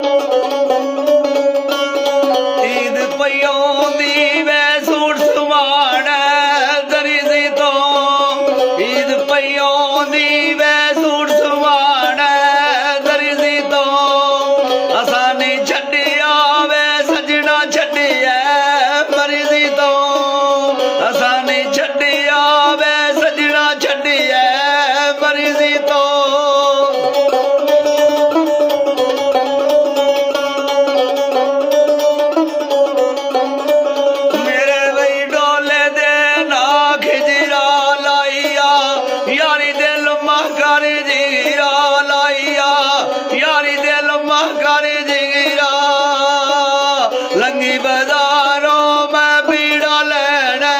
ईद पइयों दी वे suit सवाण दरीजी तो ईद पइयों दी वे suit सवाण दरीजी तो असां नहीं छड्डिया वे सजना छड्डिया मरीजी तो असां नहीं छड्डिया वे सजना छड्डिया मरीजी तो लंगी बाजारों में बीड़ा लेना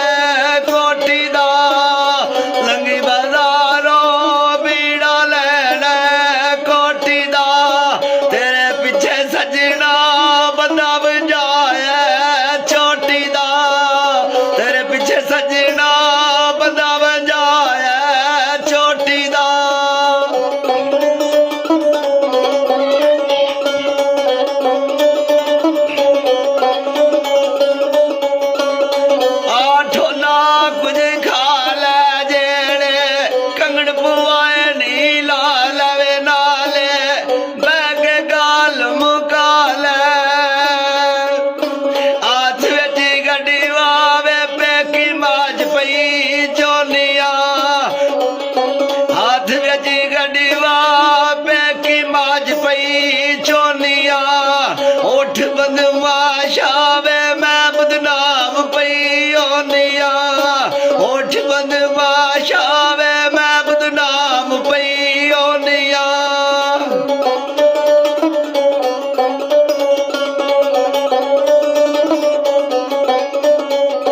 कोठी दा लंगी बाजारों बीड़ा लेना कोठी दा तेरे पीछे सजना बंदा बजाया छोटी दा तेरे पीछे सजना बंदा बजाया छोटी दा उठ बदमाशा वे मैं बदनाम पई होनिया उठ बदमाशा वे मैं बदनाम पई होनिया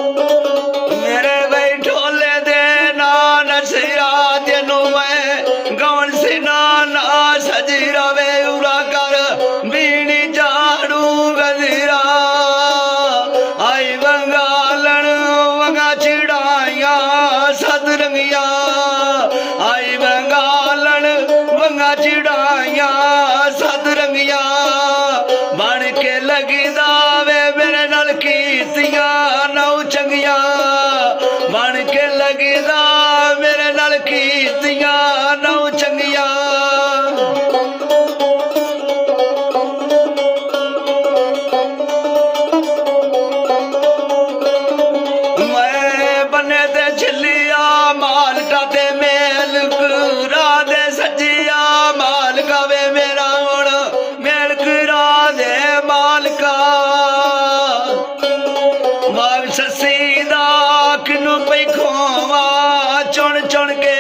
मेरे भाई ढोले दे ना नसिया तेनू मैं गवन सिना ना सजीरा वे उरा कर बीनी झाड़ू गजरा आई बंगालन वंगा चिड़ाइया सतरंगिया आई बंगालन वंगा चिड़ाइया सतरंगिया बन के लगी दावे मेरे नाल कीतिया नौ चंगिया बन के लगी दा मेरे नाल कीतिया नौ चंगिया ससीदा किनू पई खोवा चुन चुन के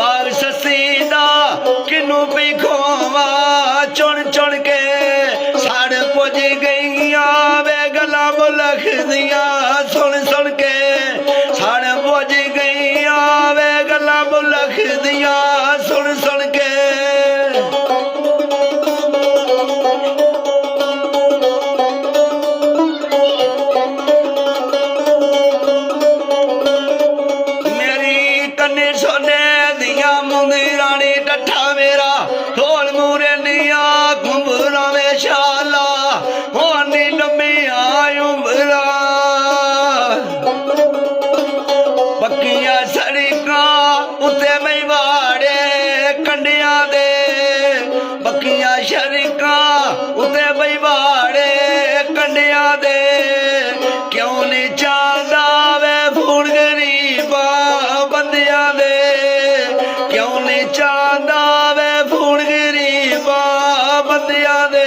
बाग ससीदा किनू पई खोवा चुन चुन के साड़ पुज गईया वे गला मुलख दिया सुन सुन के साड़ पुज गईया वे गला मुलख दिया सुन सुन के सोने दिया मुंदरानी डठा मेरा ढोल मूरे निया घुंबरा में शाला होनी लम्मी आयुबरा पक्किया सड़का उते मई वाड़े कंडिया दे पक्किया सड़का उते मई वाड़े कंडिया दे क्यों नहीं चाहता वे फूल गरीबा बंदिया दे क्यों नहीं चाहता वे फूल गरीबा बंदिया दे